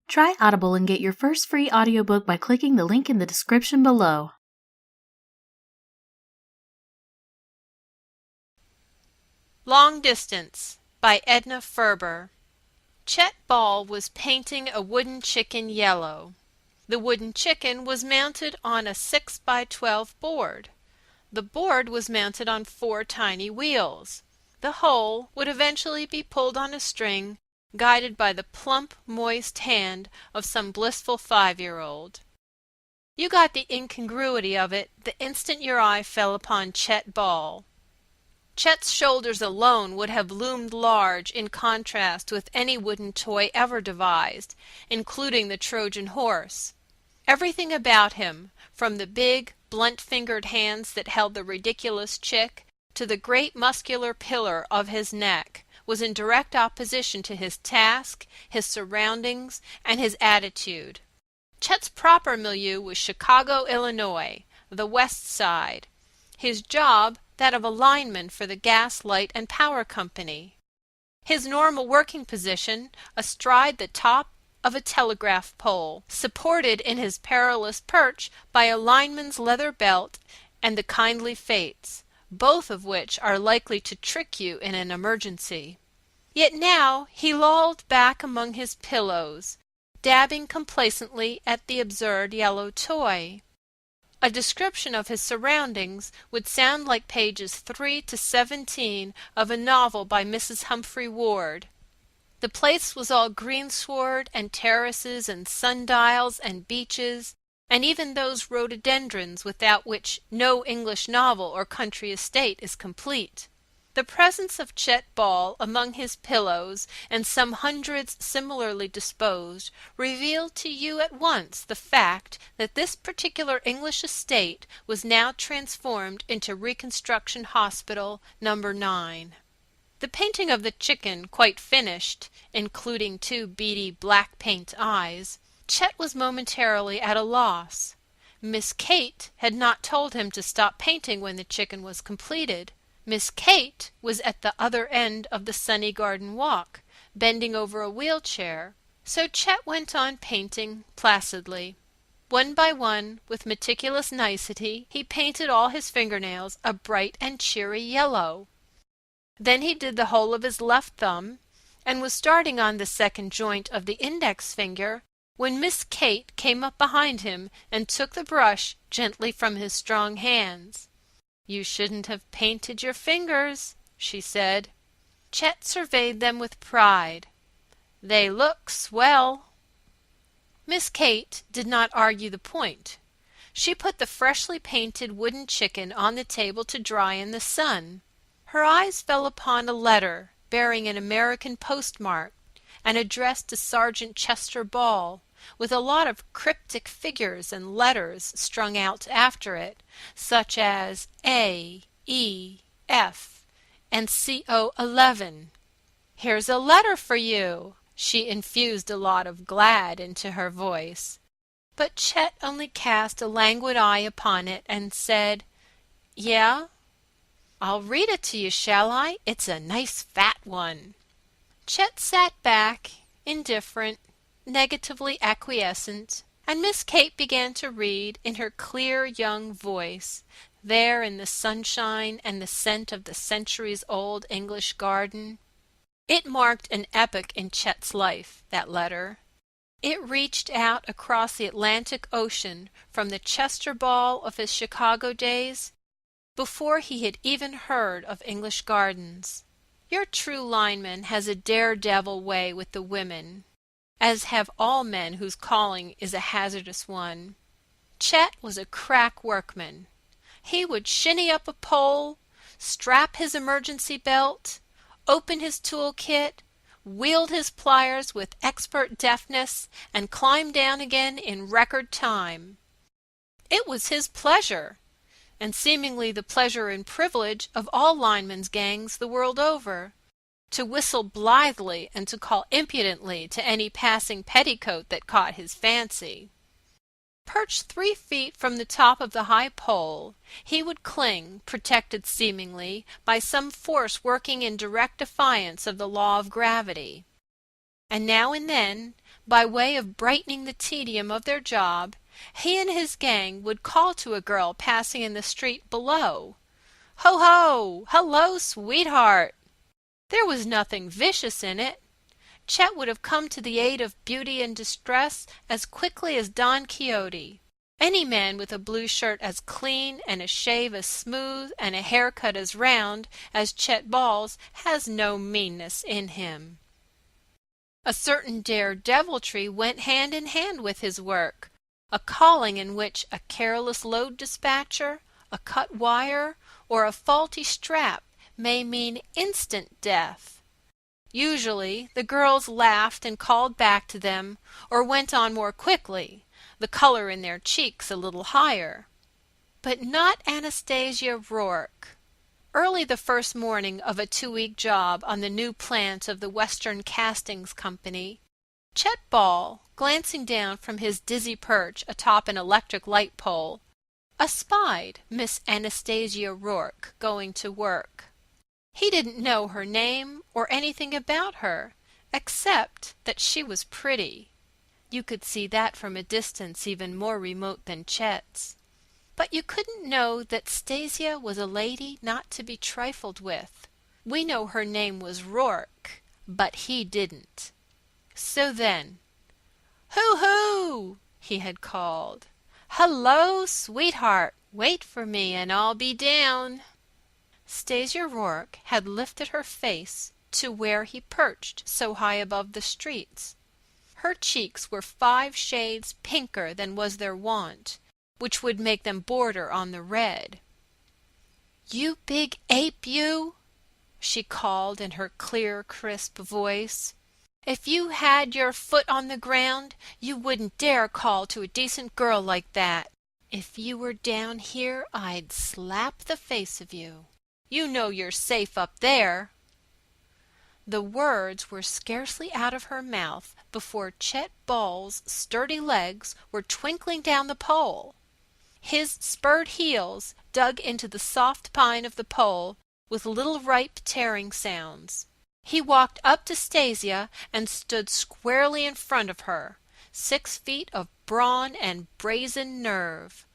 Try Audible and get your first free audiobook by clicking the link in the description below. Long Distance by Edna Ferber. Chet Ball was painting a wooden chicken yellow. The wooden chicken was mounted on a 6x12 board. The board was mounted on 4 tiny wheels. The whole would eventually be pulled on a string, guided by the plump, moist hand of some blissful 5-year-old. You got the incongruity of it the instant your eye fell upon Chet Ball. Chet's shoulders alone would have loomed large in contrast with any wooden toy ever devised, including the Trojan horse. Everything about him, from the big, blunt-fingered hands that held the ridiculous chick to the great muscular pillar of his neck, was in direct opposition to his task, his surroundings, and his attitude. Chet's proper milieu was Chicago, Illinois, the West Side. His job, that of a lineman for the Gas, Light, and Power Company. His normal working position, astride the top of a telegraph pole, supported in his perilous perch by a lineman's leather belt and the kindly fates, both of which are likely to trick you in an emergency. Yet now he lolled back among his pillows, dabbing complacently at the absurd yellow toy. A description of his surroundings would sound like pages 3 to 17 of a novel by Mrs. Humphrey Ward. The place was all greensward and terraces and sundials and beeches, and even those rhododendrons without which no English novel or country estate is complete. The presence of Chet Ball among his pillows and some hundreds similarly disposed revealed to you at once the fact that this particular English estate was now transformed into Reconstruction Hospital No. 9. The painting of the chicken quite finished, including 2 beady black paint eyes, Chet was momentarily at a loss. Miss Kate had not told him to stop painting when the chicken was completed. Miss Kate was at the other end of the sunny garden walk, bending over a wheelchair, so Chet went on painting placidly. One by one, with meticulous nicety, he painted all his fingernails a bright and cheery yellow. Then he did the whole of his left thumb, and was starting on the second joint of the index finger when Miss Kate came up behind him and took the brush gently from his strong hands. "You shouldn't have painted your fingers," she said. Chet surveyed them with pride. "They look swell." Miss Kate did not argue the point. She put the freshly painted wooden chicken on the table to dry in the sun. Her eyes fell upon a letter bearing an American postmark and addressed to Sergeant Chester Ball, with a lot of cryptic figures and letters strung out after it, such as A, E, F, and CO 11. "Here's a letter for you." She infused a lot of glad into her voice. But Chet only cast a languid eye upon it and said, "Yeah? I'll read it to you, shall I? It's a nice fat one." Chet sat back, indifferent, negatively acquiescent, and Miss Kate began to read in her clear young voice, there in the sunshine and the scent of the centuries-old English garden. It marked an epoch in Chet's life, that letter. It reached out across the Atlantic Ocean from the Chester Ball of his Chicago days, before he had even heard of English gardens. Your true lineman has a daredevil way with the women, as have all men whose calling is a hazardous one. Chet was a crack workman. He would shinny up a pole, strap his emergency belt, open his tool kit, wield his pliers with expert deftness, and climb down again in record time. It was his pleasure, and seemingly the pleasure and privilege of all linemen's gangs the world over, to whistle blithely and to call impudently to any passing petticoat that caught his fancy. Perched 3 feet from the top of the high pole, he would cling, protected seemingly by some force working in direct defiance of the law of gravity. And now and then, By way of brightening the tedium of their job, he and his gang would call to a girl passing in the street below, "Ho, ho! Hello, sweetheart!" There was nothing vicious in it. Chet would have come to the aid of beauty in distress as quickly as Don Quixote. Any man with a blue shirt as clean and a shave as smooth and a haircut as round as Chet Ball's has no meanness in him. A certain daredeviltry went hand in hand with his work, a calling in which a careless load dispatcher, a cut wire, or a faulty strap may mean instant death. Usually the girls laughed and called back to them, or went on more quickly, the color in their cheeks a little higher. But not Anastasia Rourke. Early the first morning of a 2-week job on the new plant of the Western Castings Company, Chet Ball, glancing down from his dizzy perch atop an electric light pole, espied Miss Anastasia Rourke going to work. He didn't know her name or anything about her, except that she was pretty. You could see that from a distance even more remote than Chet's. But you couldn't know that Stasia was a lady not to be trifled with. We know her name was Rourke, but he didn't. So then, "Hoo-hoo!" he had called. "Hello, sweetheart! Wait for me and I'll be down." Stasia Rourke had lifted her face to where he perched so high above the streets. Her cheeks were 5 shades pinker than was their wont, which would make them border on the red. "You big ape, you!" she called in her clear, crisp voice. "If you had your foot on the ground, you wouldn't dare call to a decent girl like that. If you were down here, I'd slap the face of you. You know you're safe up there." The words were scarcely out of her mouth before Chet Ball's sturdy legs were twinkling down the pole. His spurred heels dug into the soft pine of the pole with little ripe tearing sounds. He walked up to Stasia and stood squarely in front of her, 6 feet of brawn and brazen nerve.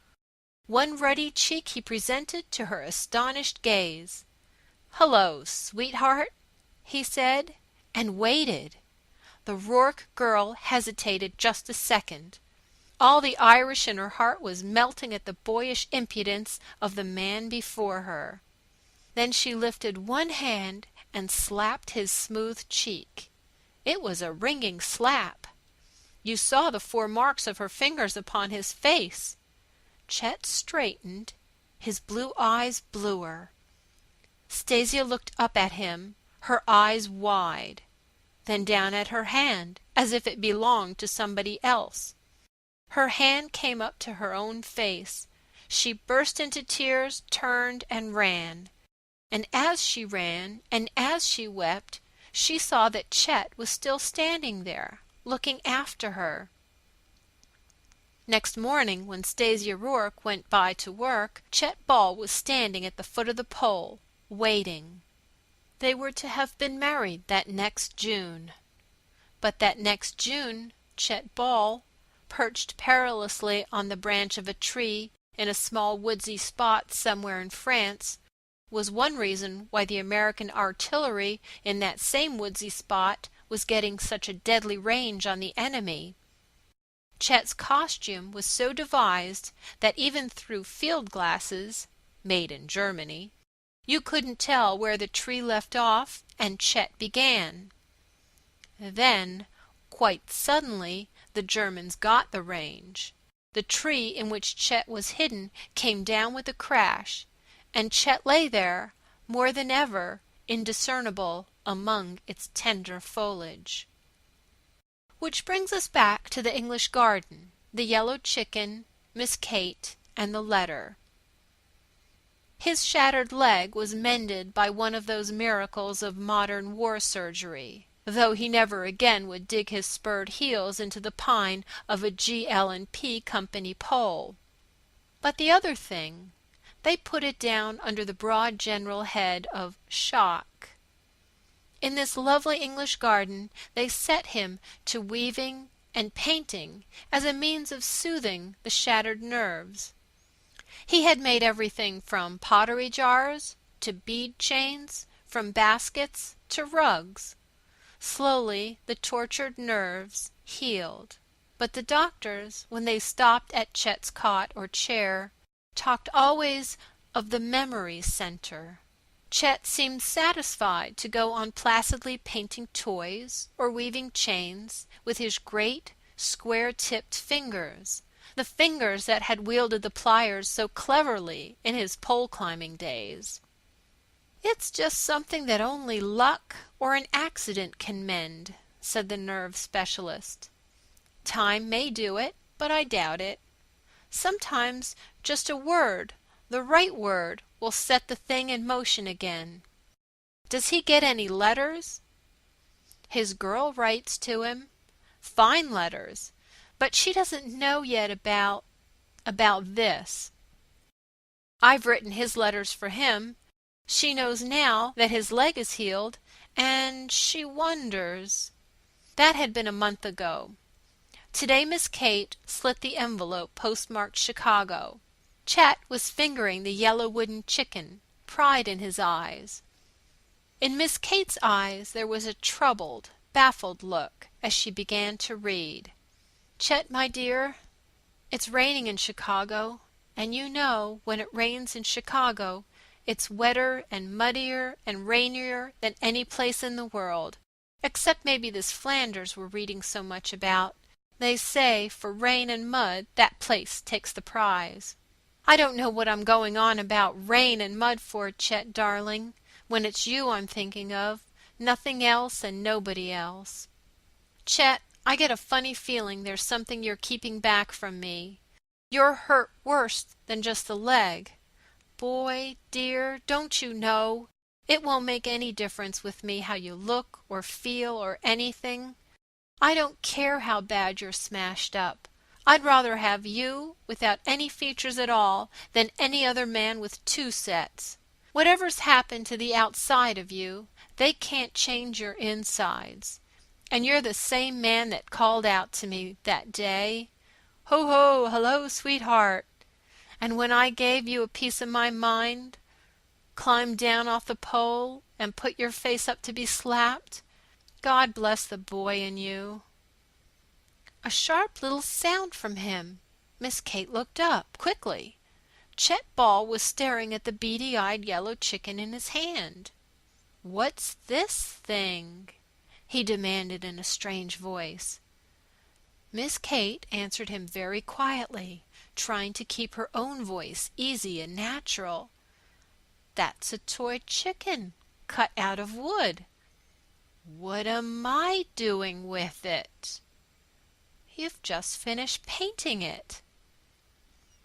One ruddy cheek he presented to her astonished gaze. "Hello, sweetheart," he said, and waited. The Rourke girl hesitated just a second. All the Irish in her heart was melting at the boyish impudence of the man before her. Then she lifted one hand and slapped his smooth cheek. It was a ringing slap. You saw the 4 marks of her fingers upon his face. Chet straightened, his blue eyes bluer. Stasia looked up at him, her eyes wide, then down at her hand, as if it belonged to somebody else. Her hand came up to her own face. She burst into tears, turned, and ran. And as she ran, and as she wept, she saw that Chet was still standing there, looking after her. Next morning, when Stasia Rourke went by to work, Chet Ball was standing at the foot of the pole, waiting. They were to have been married that next June. But that next June, Chet Ball, perched perilously on the branch of a tree in a small woodsy spot somewhere in France, was one reason why the American artillery in that same woodsy spot was getting such a deadly range on the enemy. Chet's costume was so devised that even through field glasses, made in Germany, you couldn't tell where the tree left off and Chet began. Then, quite suddenly, the Germans got the range. The tree in which Chet was hidden came down with a crash, and Chet lay there, more than ever, indiscernible among its tender foliage. Which brings us back to the English garden, the yellow chicken, Miss Kate, and the letter. His shattered leg was mended by one of those miracles of modern war surgery, though he never again would dig his spurred heels into the pine of a G.L.&P. Company pole. But the other thing, they put it down under the broad general head of shock. In this lovely English garden they set him to weaving and painting as a means of soothing the shattered nerves. He had made everything from pottery jars to bead chains, from baskets to rugs. Slowly the tortured nerves healed. But the doctors, when they stopped at Chet's cot or chair, talked always of the memory center. Chet seemed satisfied to go on placidly painting toys or weaving chains with his great, square-tipped fingers, the fingers that had wielded the pliers so cleverly in his pole-climbing days. "It's just something that only luck or an accident can mend," said the nerve specialist. "Time may do it, but I doubt it. Sometimes just a word, the right word, will set the thing in motion again. Does he get any letters?" "His girl writes to him. Fine letters. But she doesn't know yet about this. I've written his letters for him. She knows now that his leg is healed, and she wonders—" That had been a month ago. Today Miss Kate slit the envelope postmarked Chicago. Chet was fingering the yellow wooden chicken, pride in his eyes. In Miss Kate's eyes there was a troubled, baffled look as she began to read. "Chet, my dear, it's raining in Chicago, and you know when it rains in Chicago it's wetter and muddier and rainier than any place in the world, except maybe this Flanders we're reading so much about. They say for rain and mud that place takes the prize. I don't know what I'm going on about rain and mud for, Chet, darling, when it's you I'm thinking of, nothing else and nobody else. Chet, I get a funny feeling there's something you're keeping back from me. You're hurt worse than just the leg. Boy, dear, don't you know? It won't make any difference with me how you look or feel or anything. I don't care how bad you're smashed up. I'd rather have you without any features at all than any other man with two sets. Whatever's happened to the outside of you, they can't change your insides. And you're the same man that called out to me that day, 'Ho, ho, hello, sweetheart.' And when I gave you a piece of my mind, climbed down off the pole and put your face up to be slapped, God bless the boy in you." A sharp little sound from him. Miss Kate looked up quickly. Chet Ball was staring at the beady-eyed yellow chicken in his hand. "What's this thing?" he demanded in a strange voice. Miss Kate answered him very quietly, trying to keep her own voice easy and natural. "That's a toy chicken, cut out of wood. What am I doing with it?" "You've just finished painting it."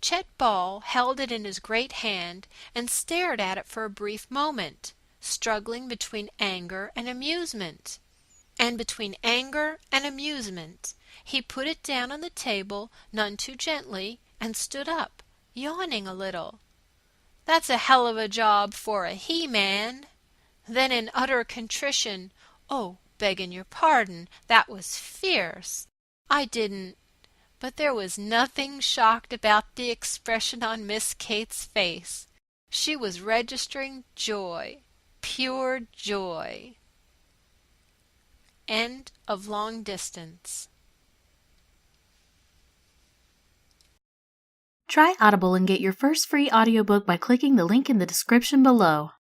Chet Ball held it in his great hand and stared at it for a brief moment, struggling between anger and amusement. And between anger and amusement he put it down on the table none too gently and stood up, yawning a little. "That's a hell of a job for a he-man." Then in utter contrition, "Oh, begging your pardon, that was fierce. I didn't—" But there was nothing shocked about the expression on Miss Kate's face. She was registering joy, pure joy. End of Long Distance. Try Audible and get your first free audiobook by clicking the link in the description below.